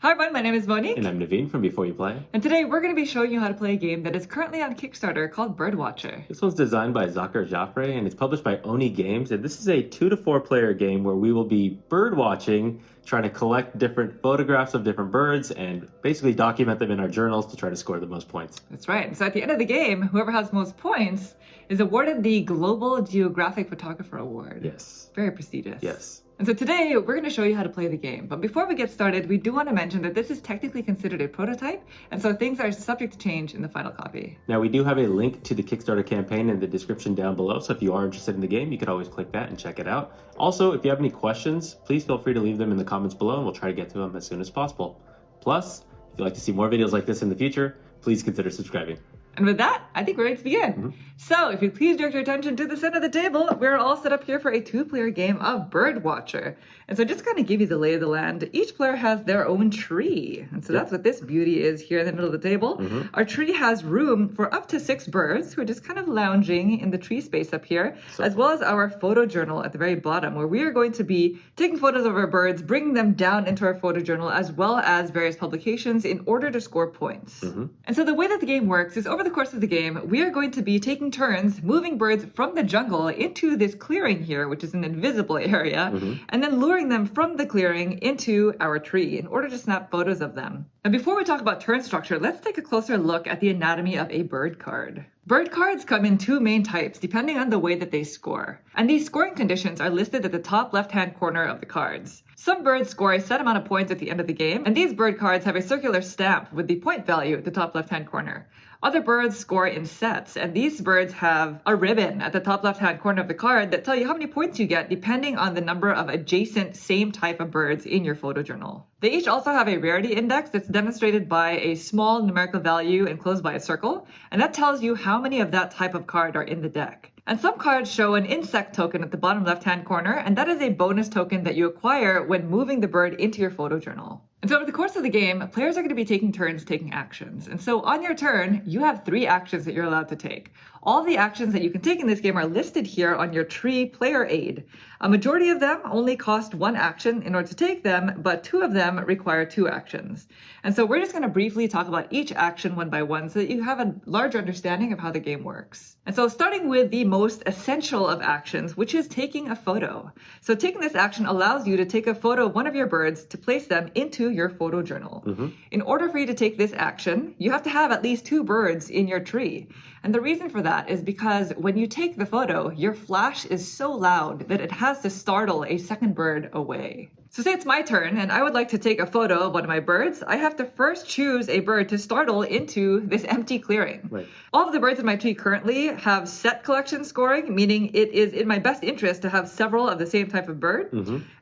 Hi everyone, my name is Monique. And I'm Naveen from Before You Play. And today we're going to be showing you how to play a game that is currently on Kickstarter called Birdwatcher. This one's designed by Zakir Jafry and it's published by Oni Games. And this is a 2 to 4 player game where we will be bird watching, trying to collect different photographs of different birds and basically document them in our journals to try to score the most points. That's right. So at the end of the game, whoever has most points is awarded the Global Geographic Photographer Award. Yes. Very prestigious. Yes. And so today we're going to show you how to play the game. But before we get started, we do want to mention that this is technically considered a prototype, and so things are subject to change in the final copy. Now we do have a link to the Kickstarter campaign in the description down below, so if you are interested in the game, you could always click that and check it out. Also, if you have any questions, please feel free to leave them in the comments below and we'll try to get to them as soon as possible. Plus, if you'd like to see more videos like this in the future, please consider subscribing. And with that, I think we're ready to begin. So if you please direct your attention to the center of the table, we're all set up here for a 2-player game of Birdwatcher. And so just to kind of give you the lay of the land, each player has their own tree. And so that's what this beauty is here in the middle of the table. Our tree has room for up to 6 birds who are just kind of lounging in the tree space up here, as well as our photo journal at the very bottom, where we are going to be taking photos of our birds, bringing them down into our photo journal, as well as various publications in order to score points. And so the way that the game works is over the course of the game, we are going to be taking turns moving birds from the jungle into this clearing here, which is an invisible area, and then luring them from the clearing into our tree in order to snap photos of them. And before we talk about turn structure, let's take a closer look at the anatomy of a bird card. Bird cards come in 2 main types depending on the way that they score. And these scoring conditions are listed at the top left-hand corner of the cards. Some birds score a set amount of points at the end of the game, and these bird cards have a circular stamp with the point value at the top left-hand corner. Other birds score in sets, and these birds have a ribbon at the top left-hand corner of the card that tell you how many points you get depending on the number of adjacent same type of birds in your photo journal. They each also have a rarity index that's demonstrated by a small numerical value enclosed by a circle, and that tells you how many of that type of card are in the deck. And some cards show an insect token at the bottom left-hand corner, and that is a bonus token that you acquire when moving the bird into your photo journal. And so over the course of the game, players are going to be taking turns taking actions. And so on your turn, you have 3 actions that you're allowed to take. All the actions that you can take in this game are listed here on your tree player aid. A majority of them only cost 1 action in order to take them, but 2 of them require 2 actions. And so we're just going to briefly talk about each action one by one so that you have a larger understanding of how the game works. And so starting with the most essential of actions, which is taking a photo. So taking this action allows you to take a photo of one of your birds to place them into your photo journal. In order for you to take this action, you have to have at least 2 birds in your tree. And the reason for that is because when you take the photo, your flash is so loud that it has to startle a second bird away. So say it's my turn and I would like to take a photo of one of my birds. I have to first choose a bird to startle into this empty clearing. Right. All of the birds in my tree currently have set collection scoring, meaning it is in my best interest to have several of the same type of bird.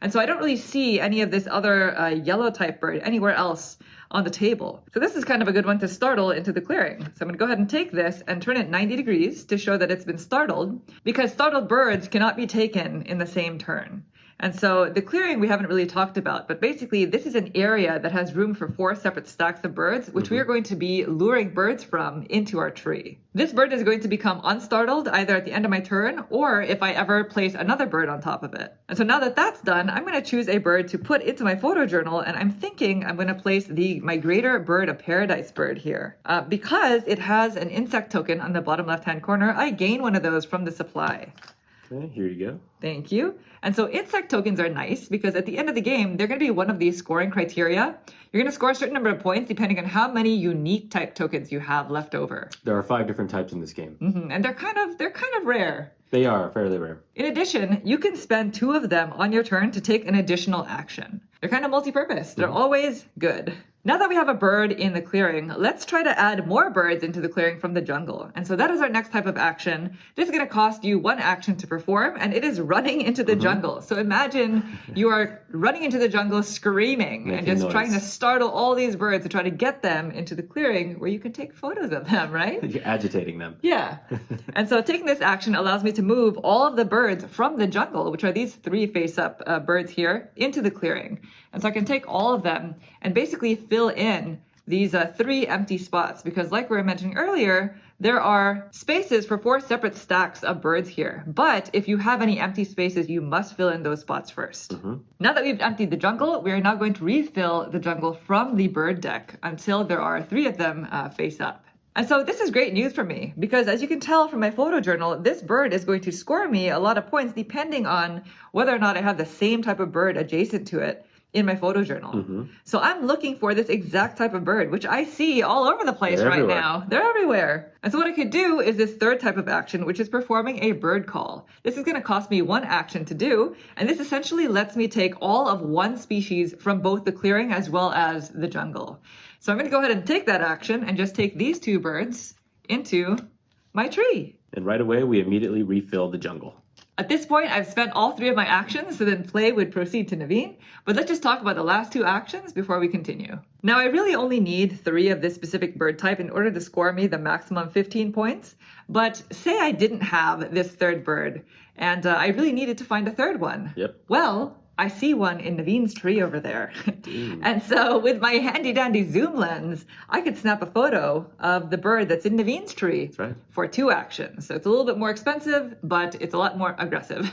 And so I don't really see any of this other yellow type bird anywhere else on the table. So this is kind of a good one to startle into the clearing. So I'm going to go ahead and take this and turn it 90 degrees to show that it's been startled, because startled birds cannot be taken in the same turn. And so the clearing we haven't really talked about, but basically this is an area that has room for 4 separate stacks of birds, which we are going to be luring birds from into our tree. This bird is going to become unstartled either at the end of my turn or if I ever place another bird on top of it. And so now that that's done, I'm going to choose a bird to put into my photo journal, and I'm thinking I'm going to place the migrator bird of paradise bird here. Because it has an insect token on the bottom left-hand corner, I gain one of those from the supply. Okay, here you go. Thank you. And so insect tokens are nice because at the end of the game, they're going to be one of these scoring criteria. You're going to score a certain number of points depending on how many unique type tokens you have left over. There are 5 different types in this game. And they're kind of rare. They are fairly rare. In addition, you can spend 2 of them on your turn to take an additional action. They're kind of multi-purpose. They're always good. Now that we have a bird in the clearing, let's try to add more birds into the clearing from the jungle. And so that is our next type of action. This is going to cost you 1 action to perform, and it is running into the jungle. So imagine you are running into the jungle screaming and just trying to startle all these birds to try to get them into the clearing where you can take photos of them, right? You're agitating them. Yeah. And so taking this action allows me to move all of the birds from the jungle, which are these 3 face-up birds here, into the clearing. And so I can take all of them and basically fill in these 3 empty spots, because like we were mentioning earlier, there are spaces for 4 separate stacks of birds here. But if you have any empty spaces, you must fill in those spots first. Now that we've emptied the jungle, we are now going to refill the jungle from the bird deck until there are 3 of them face up. And so this is great news for me, because as you can tell from my photo journal, this bird is going to score me a lot of points depending on whether or not I have the same type of bird adjacent to it in my photo journal. So I'm looking for this exact type of bird, which I see all over the place right now. They're everywhere. And so what I could do is this 3rd type of action, which is performing a bird call. This is going to cost me 1 action to do, and this essentially lets me take all of 1 species from both the clearing as well as the jungle. So I'm going to go ahead and take that action and just take these 2 birds into my tree. And right away, we immediately refill the jungle. At this point, I've spent all 3 of my actions, so then play would proceed to Naveen. But let's just talk about the last 2 actions before we continue. Now, I really only need 3 of this specific bird type in order to score me the maximum 15 points. But say I didn't have this 3rd bird, and I really needed to find a 3rd one. Well, I see one in Naveen's tree over there. And so with my handy dandy zoom lens, I could snap a photo of the bird that's in Naveen's tree for 2 actions. So it's a little bit more expensive, but it's a lot more aggressive.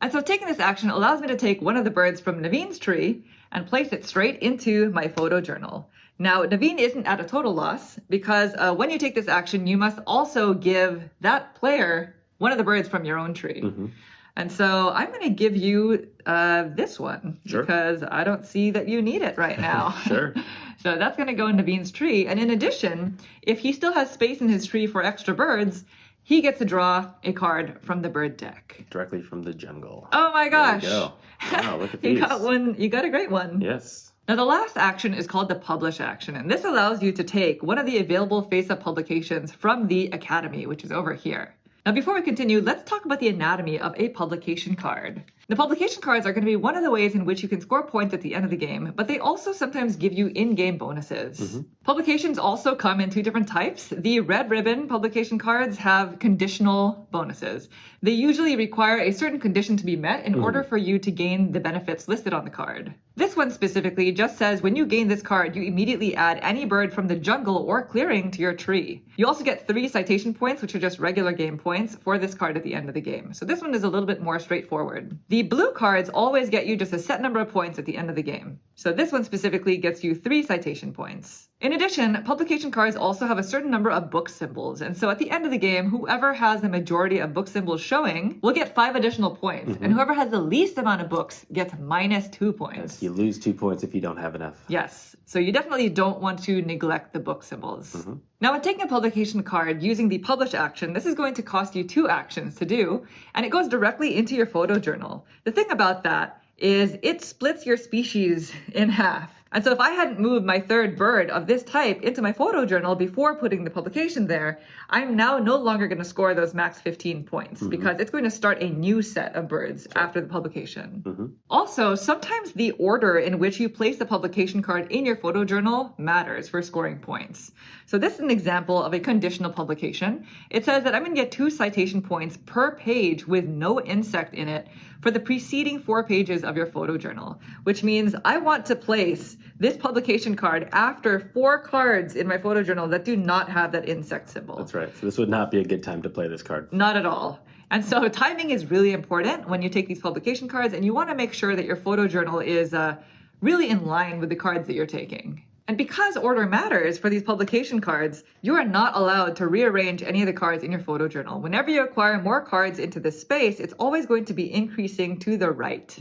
And so taking this action allows me to take one of the birds from Naveen's tree and place it straight into my photo journal. Now, Naveen isn't at a total loss, because when you take this action, you must also give that player one of the birds from your own tree. And so I'm going to give you this one because I don't see that you need it right now. So that's going to go in Naveen's tree. And in addition, if he still has space in his tree for extra birds, he gets to draw a card from the bird deck. Directly from the jungle. Oh my gosh. There you go. Wow, look at these. You got one. You got a great one. Yes. Now, the last action is called the Publish action, and this allows you to take one of the available face-up publications from the Academy, which is over here. Now, before we continue, let's talk about the anatomy of a publication card. The publication cards are going to be one of the ways in which you can score points at the end of the game, but they also sometimes give you in-game bonuses. Publications also come in 2 different types. The red ribbon publication cards have conditional bonuses. They usually require a certain condition to be met in order for you to gain the benefits listed on the card. This one specifically just says when you gain this card, you immediately add any bird from the jungle or clearing to your tree. You also get 3 citation points, which are just regular game points, for this card at the end of the game. So this one is a little bit more straightforward. The blue cards always get you just a set number of points at the end of the game. So this one specifically gets you 3 citation points. In addition, publication cards also have a certain number of book symbols, and so at the end of the game, whoever has the majority of book symbols showing will get 5 additional points, and whoever has the least amount of books gets minus 2 points. Yes, you lose 2 points if you don't have enough. Yes, so you definitely don't want to neglect the book symbols. Now, when taking a publication card using the Publish action, this is going to cost you 2 actions to do, and it goes directly into your photo journal. The thing about that is it splits your species in half. And so if I hadn't moved my 3rd bird of this type into my photo journal before putting the publication there, I'm now no longer going to score those max 15 points because it's going to start a new set of birds after the publication. Also, sometimes the order in which you place the publication card in your photo journal matters for scoring points. So this is an example of a conditional publication. It says that I'm going to get 2 citation points per page with no insect in it for the preceding 4 pages of your photo journal, which means I want to place this publication card after 4 cards in my photo journal that do not have that insect symbol. That's right. So this would not be a good time to play this card. Not at all. And so timing is really important when you take these publication cards, and you want to make sure that your photo journal is really in line with the cards that you're taking. And because order matters for these publication cards, you are not allowed to rearrange any of the cards in your photo journal. Whenever you acquire more cards into this space, it's always going to be increasing to the right.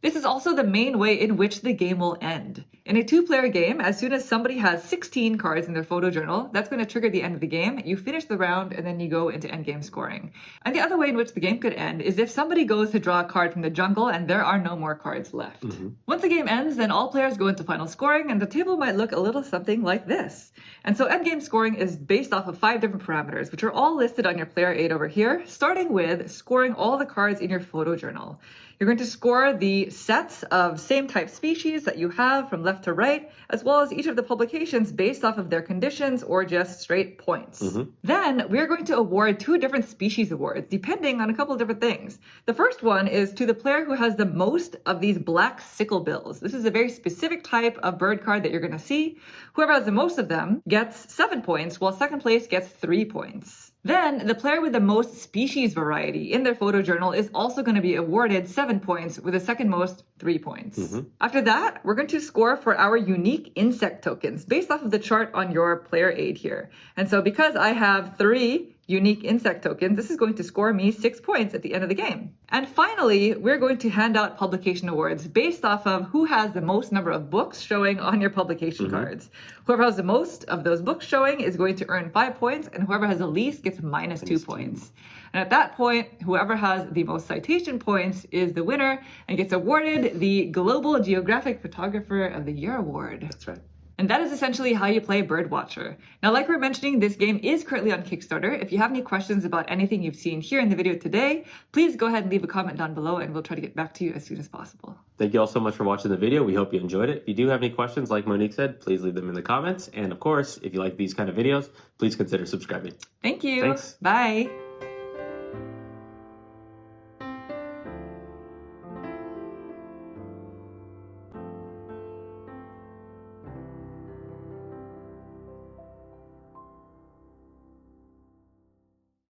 This is also the main way in which the game will end. In a 2-player game, as soon as somebody has 16 cards in their photo journal, that's going to trigger the end of the game. You finish the round, and then you go into endgame scoring. And the other way in which the game could end is if somebody goes to draw a card from the jungle and there are no more cards left. Once the game ends, then all players go into final scoring, and the table might look a little something like this. And so endgame scoring is based off of 5 different parameters, which are all listed on your player aid over here, starting with scoring all the cards in your photo journal. You're going to score the sets of same type species that you have from left to right, as well as each of the publications based off of their conditions or just straight points. Then we're going to award 2 different species awards, depending on a couple of different things. The first one is to the player who has the most of these black sickle bills. This is a very specific type of bird card that you're going to see. Whoever has the most of them gets 7 points, while second place gets 3 points. Then, the player with the most species variety in their photojournal is also going to be awarded 7 points, with the second most 3 points. After that, we're going to score for our unique insect tokens based off of the chart on your player aid here. And so because I have 3 unique insect tokens, this is going to score me 6 points at the end of the game. And finally, we're going to hand out publication awards based off of who has the most number of books showing on your publication cards. Whoever has the most of those books showing is going to earn 5 points, and whoever has the least gets minus 2 points. And at that point, whoever has the most citation points is the winner and gets awarded the Global Geographic Photographer of the Year award. That's right. And that is essentially how you play Birdwatcher. Now, like we were mentioning, this game is currently on Kickstarter. If you have any questions about anything you've seen here in the video today, please go ahead and leave a comment down below and we'll try to get back to you as soon as possible. Thank you all so much for watching the video. We hope you enjoyed it. If you do have any questions, like Monique said, please leave them in the comments. And of course, if you like these kind of videos, please consider subscribing. Thank you. Thanks. Bye.